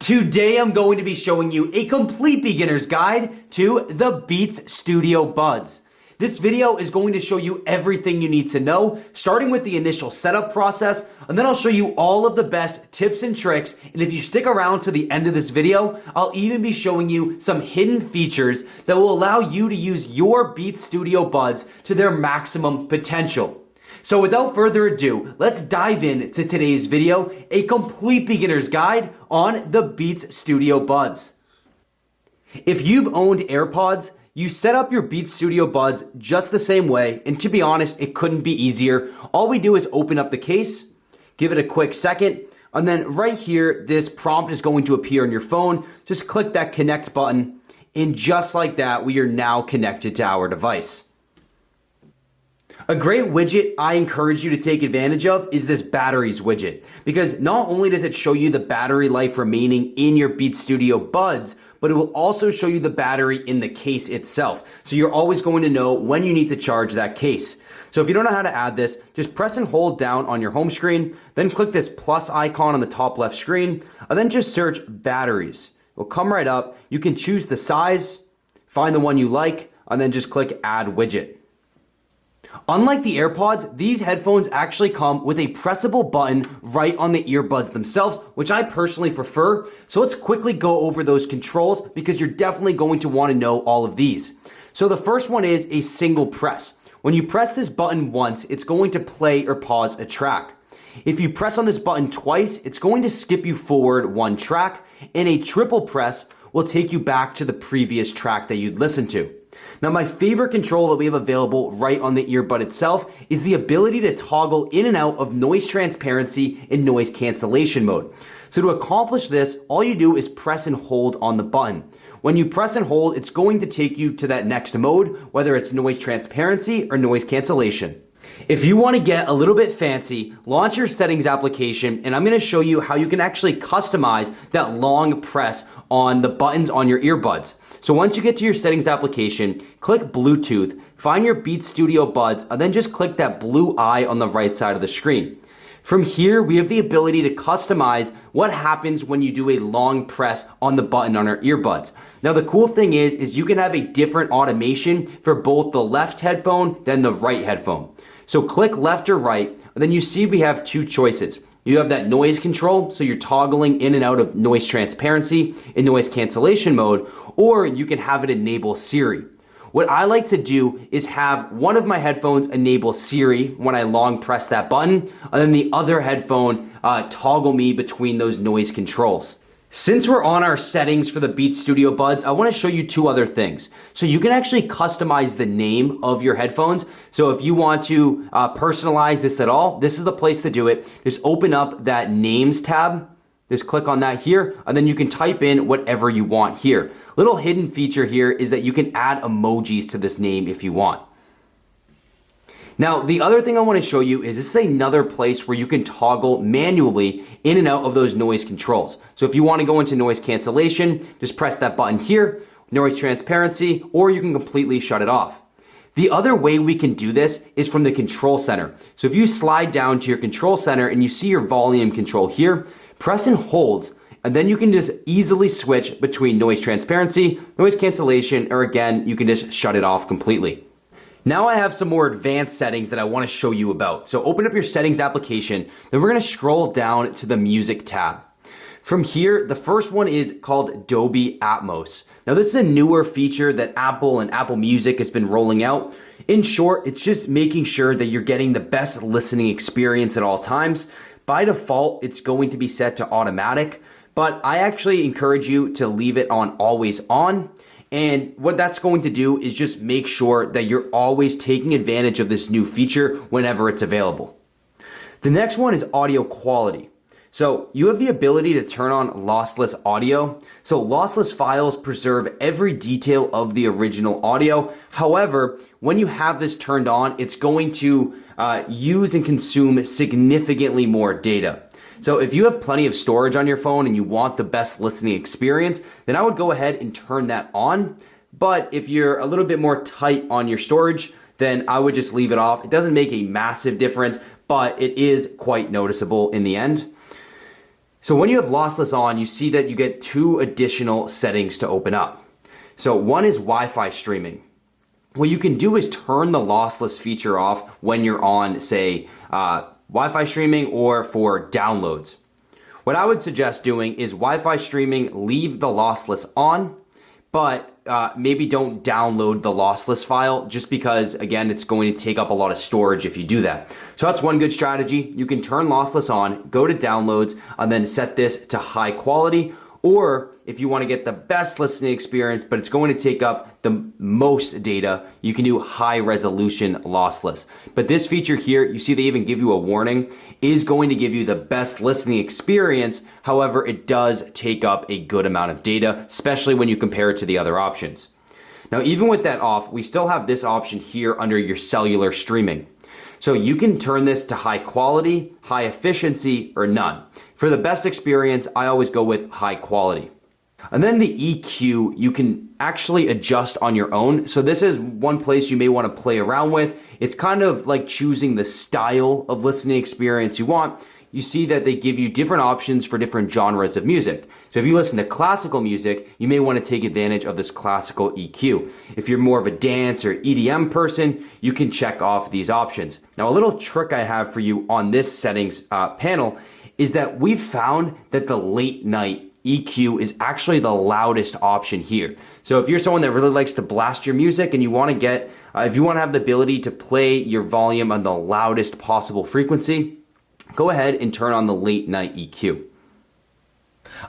Today I'm going to be showing you a complete beginner's guide to the Beats Studio Buds. This video is going to show you everything you need to know, starting with the initial setup process, and then I'll show you all of the best tips and tricks, and if you stick around to the end of this video, I'll even be showing you some hidden features that will allow you to use your Beats Studio Buds to their maximum potential. So without further ado, let's dive into today's video, a complete beginner's guide on the Beats Studio Buds. If you've owned AirPods, you set up your Beats Studio Buds just the same way, and to be honest, it couldn't be easier. All we do is open up the case, give it a quick second, and then right here, this prompt is going to appear on your phone. Just click that connect button, and just like that, we are now connected to our device. A great widget I encourage you to take advantage of is this batteries widget, because not only does it show you the battery life remaining in your Beats Studio Buds, but it will also show you the battery in the case itself. So you're always going to know when you need to charge that case. So if you don't know how to add this, just press and hold down on your home screen, then click this plus icon on the top left screen, and then just search batteries. It'll come right up. You can choose the size, find the one you like, and then just click add widget. Unlike the AirPods, these headphones actually come with a pressable button right on the earbuds themselves, which I personally prefer. So let's quickly go over those controls because you're definitely going to want to know all of these. So the first one is a single press. When you press this button once, it's going to play or pause a track. If you press on this button twice, it's going to skip you forward one track, and a triple press will take you back to the previous track that you'd listened to. Now, my favorite control that we have available right on the earbud itself is the ability to toggle in and out of noise transparency and noise cancellation mode. So to accomplish this, all you do is press and hold on the button. When you press and hold, it's going to take you to that next mode, whether it's noise transparency or noise cancellation. If you want to get a little bit fancy, launch your settings application, and I'm going to show you how you can actually customize that long press on the buttons on your earbuds. So once you get to your settings application, click Bluetooth, find your Beats Studio Buds, and then just click that blue eye on the right side of the screen. From here, we have the ability to customize what happens when you do a long press on the button on our earbuds. Now, the cool thing is you can have a different automation for both the left headphone than the right headphone. So click left or right, and then you see we have two choices. You have that noise control, so you're toggling in and out of noise transparency and noise cancellation mode, or you can have it enable Siri. What I like to do is have one of my headphones enable Siri when I long press that button, and then the other headphone toggle me between those noise controls. Since we're on our settings for the Beats Studio Buds, I want to show you two other things. So you can actually customize the name of your headphones. So if you want to personalize this at all, this is the place to do it. Just open up that names tab. Just click on that here, and then you can type in whatever you want here. Little hidden feature here is that you can add emojis to this name if you want. Now, the other thing I want to show you is this is another place where you can toggle manually in and out of those noise controls. So if you want to go into noise cancellation, just press that button here, noise transparency, or you can completely shut it off. The other way we can do this is from the control center. So if you slide down to your control center and you see your volume control here, press and hold, and then you can just easily switch between noise transparency, noise cancellation, or again, you can just shut it off completely. Now I have some more advanced settings that I want to show you about. So open up your settings application, then we're going to scroll down to the music tab. From here, the first one is called Dolby Atmos. Now this is a newer feature that Apple and Apple Music has been rolling out. In short, it's just making sure that you're getting the best listening experience at all times. By default, it's going to be set to automatic, but I actually encourage you to leave it on always on. And what that's going to do is just make sure that you're always taking advantage of this new feature whenever it's available. The next one is audio quality. So you have the ability to turn on lossless audio. So lossless files preserve every detail of the original audio. However, when you have this turned on, it's going to use and consume significantly more data. So if you have plenty of storage on your phone and you want the best listening experience, then I would go ahead and turn that on. But if you're a little bit more tight on your storage, then I would just leave it off. It doesn't make a massive difference, but it is quite noticeable in the end. So when you have lossless on, you see that you get two additional settings to open up. So one is Wi-Fi streaming. What you can do is turn the lossless feature off when you're on, say, Wi-Fi streaming or for downloads. What I would suggest doing is Wi-Fi streaming, leave the lossless on, but maybe don't download the lossless file just because, again, it's going to take up a lot of storage if you do that. So that's one good strategy. You can turn lossless on, go to downloads, and then set this to high quality. Or if you want to get the best listening experience, but it's going to take up the most data, you can do high resolution lossless. But this feature here, you see they even give you a warning, is going to give you the best listening experience. However, it does take up a good amount of data, especially when you compare it to the other options. Now, even with that off, we still have this option here under your cellular streaming. So you can turn this to high quality, high efficiency, or none. For the best experience, I always go with high quality. And then the EQ, you can actually adjust on your own. So this is one place you may want to play around with. It's kind of like choosing the style of listening experience you want. You see that they give you different options for different genres of music. So if you listen to classical music, you may want to take advantage of this classical EQ. If you're more of a dance or EDM person, you can check off these options. Now, a little trick I have for you on this settings panel is that we've found that the late night EQ is actually the loudest option here. So if you're someone that really likes to blast your music and you want to get, if you want to have the ability to play your volume on the loudest possible frequency, go ahead and turn on the late night EQ.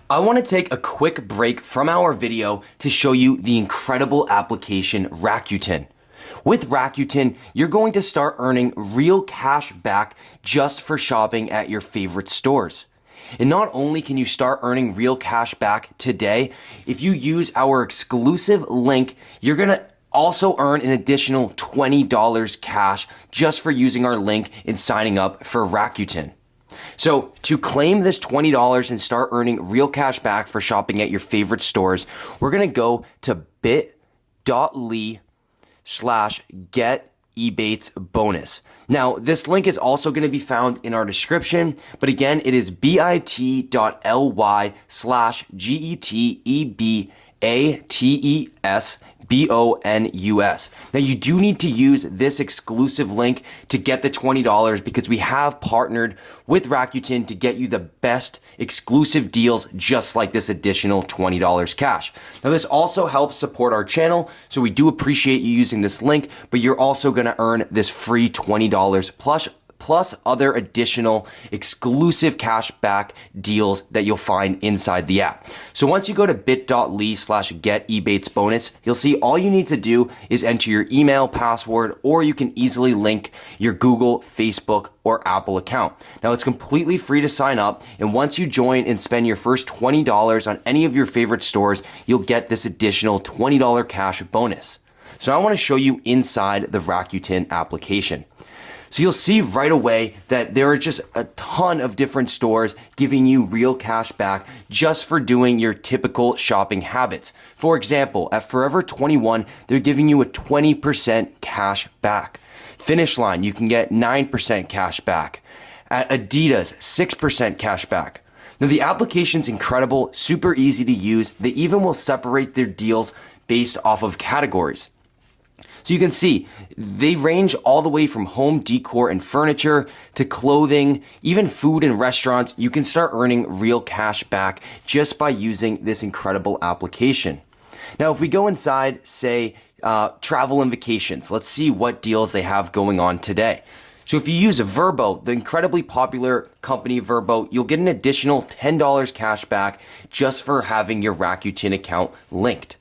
I want to take a quick break from our video to show you the incredible application Rakuten. With Rakuten, you're going to start earning real cash back just for shopping at your favorite stores. And not only can you start earning real cash back today, if you use our exclusive link, you're going to also earn an additional $20 cash just for using our link and signing up for Rakuten. So to claim this $20 and start earning real cash back for shopping at your favorite stores, we're going to go to bit.ly/getebates-bonus. Now, this link is also going to be found in our description, but again, it is bit.ly/getebates-bonus. Now, you do need to use this exclusive link to get the $20 because we have partnered with Rakuten to get you the best exclusive deals just like this additional $20 cash. Now, this also helps support our channel, so we do appreciate you using this link, but you're also going to earn this free $20 plus other additional exclusive cashback deals that you'll find inside the app. So once you go to bit.ly/getebates-bonus, you'll see all you need to do is enter your email, password, or you can easily link your Google, Facebook, or Apple account. Now, it's completely free to sign up, and once you join and spend your first $20 on any of your favorite stores, you'll get this additional $20 cash bonus. So I want to show you inside the Rakuten application. So you'll see right away that there are just a ton of different stores giving you real cash back just for doing your typical shopping habits. For example, at Forever 21, they're giving you a 20% cash back. Finish Line, you can get 9% cash back. At Adidas, 6% cash back. Now, the application's incredible, super easy to use. They even will separate their deals based off of categories. So you can see they range all the way from home decor and furniture to clothing, even food and restaurants. You can start earning real cash back just by using this incredible application. Now, if we go inside, say, travel and vacations, let's see what deals they have going on today. So if you use Vrbo, the incredibly popular company Vrbo, you'll get an additional $10 cash back just for having your Rakuten account linked.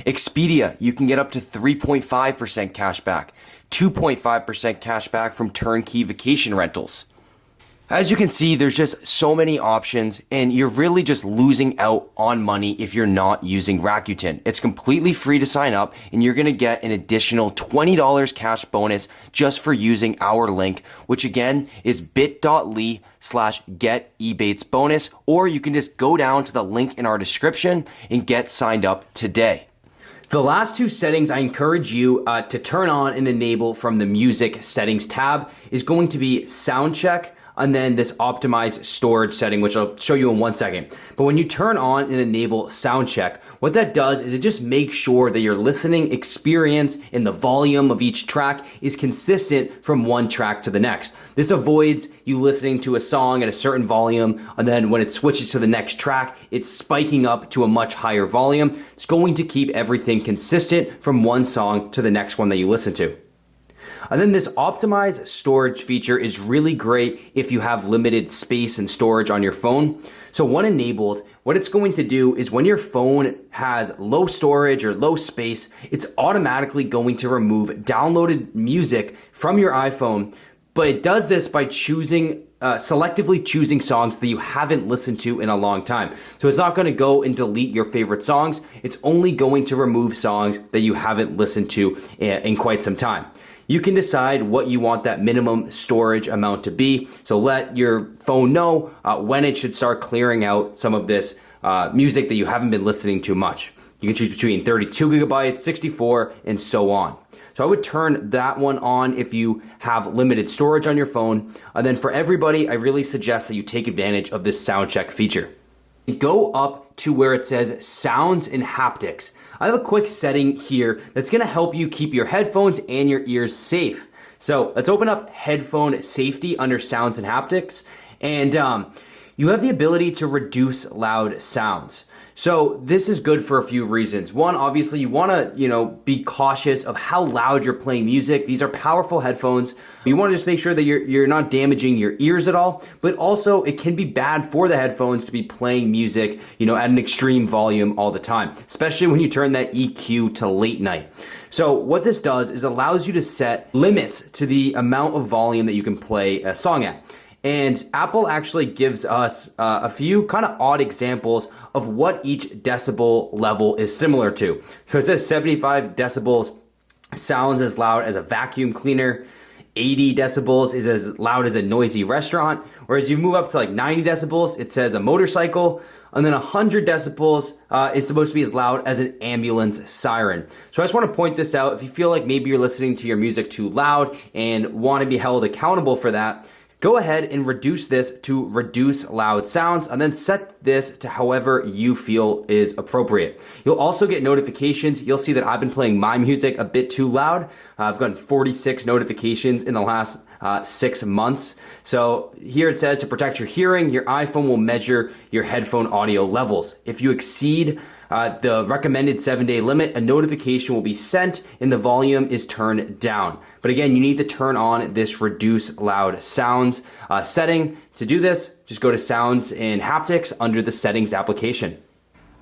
Expedia, you can get up to 3.5% cash back, 2.5% cash back from turnkey vacation rentals. As you can see, there's just so many options, and you're really just losing out on money if you're not using Rakuten. It's completely free to sign up, and you're going to get an additional $20 cash bonus just for using our link, which again is bit.ly/getebates-bonus, or you can just go down to the link in our description and get signed up today. The last two settings I encourage you to turn on and enable from the music settings tab is going to be sound check and then this optimize storage setting, which I'll show you in 1 second. But when you turn on and enable sound check, what that does is it just makes sure that your listening experience and the volume of each track is consistent from one track to the next. This avoids you listening to a song at a certain volume, and then when it switches to the next track, it's spiking up to a much higher volume. It's going to keep everything consistent from one song to the next one that you listen to. And then this optimize storage feature is really great if you have limited space and storage on your phone. So when enabled, what it's going to do is when your phone has low storage or low space, it's automatically going to remove downloaded music from your iPhone. But it does this by selectively choosing songs that you haven't listened to in a long time. So it's not going to go and delete your favorite songs. It's only going to remove songs that you haven't listened to in quite some time. You can decide what you want that minimum storage amount to be. So let your phone know when it should start clearing out some of this music that you haven't been listening to much. You can choose between 32 gigabytes, 64, and so on. So I would turn that one on if you have limited storage on your phone. And then for everybody, I really suggest that you take advantage of this sound check feature. Go up to where it says sounds and haptics. I have a quick setting here that's gonna help you keep your headphones and your ears safe. So let's open up headphone safety under sounds and haptics. And you have the ability to reduce loud sounds. So this is good for a few reasons. One, obviously you wanna, be cautious of how loud you're playing music. These are powerful headphones. You wanna just make sure that you're not damaging your ears at all, but also it can be bad for the headphones to be playing music, at an extreme volume all the time, especially when you turn that EQ to late night. So what this does is allows you to set limits to the amount of volume that you can play a song at. And Apple actually gives us a few kind of odd examples of what each decibel level is similar to. So it says 75 decibels sounds as loud as a vacuum cleaner. 80 decibels is as loud as a noisy restaurant. Whereas you move up to like 90 decibels, it says a motorcycle. And then 100 decibels is supposed to be as loud as an ambulance siren. So I just want to point this out. If you feel like maybe you're listening to your music too loud and want to be held accountable for that, go ahead and reduce this to reduce loud sounds and then set this to however you feel is appropriate. You'll also get notifications. You'll see that I've been playing my music a bit too loud. I've gotten 46 notifications in the last 6 months. So here it says to protect your hearing, your iPhone will measure your headphone audio levels. If you exceed the recommended 7-day limit, a notification will be sent and the volume is turned down. But again, you need to turn on this reduce loud sounds setting. To do this, just go to sounds and haptics under the settings application.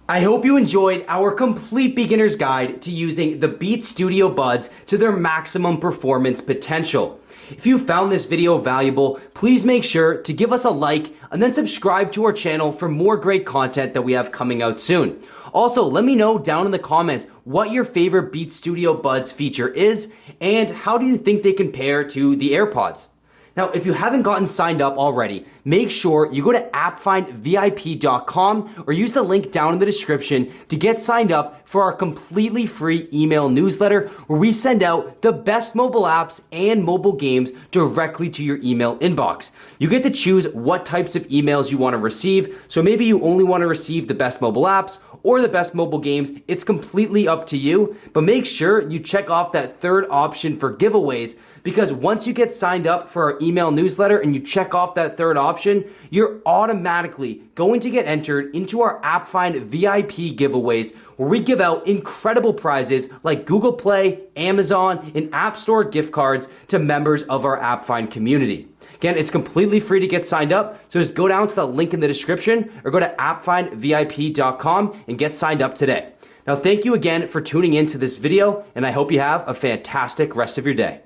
I hope you enjoyed our complete beginner's guide to using the Beats Studio Buds to their maximum performance potential. If you found this video valuable, please make sure to give us a like and then subscribe to our channel for more great content that we have coming out soon. Also, let me know down in the comments what your favorite Beats Studio Buds feature is and how do you think they compare to the AirPods. Now, if you haven't gotten signed up already, make sure you go to appfindvip.com or use the link down in the description to get signed up for our completely free email newsletter where we send out the best mobile apps and mobile games directly to your email inbox. You get to choose what types of emails you want to receive, so maybe you only want to receive the best mobile apps or the best mobile games. It's completely up to you, but make sure you check off that third option for giveaways, because once you get signed up for our email newsletter and you check off that third option, you're automatically going to get entered into our AppFind VIP giveaways where we give out incredible prizes like Google Play, Amazon, and App Store gift cards to members of our AppFind community. Again, it's completely free to get signed up, so just go down to the link in the description or go to appfindvip.com and get signed up today. Now, thank you again for tuning into this video, and I hope you have a fantastic rest of your day.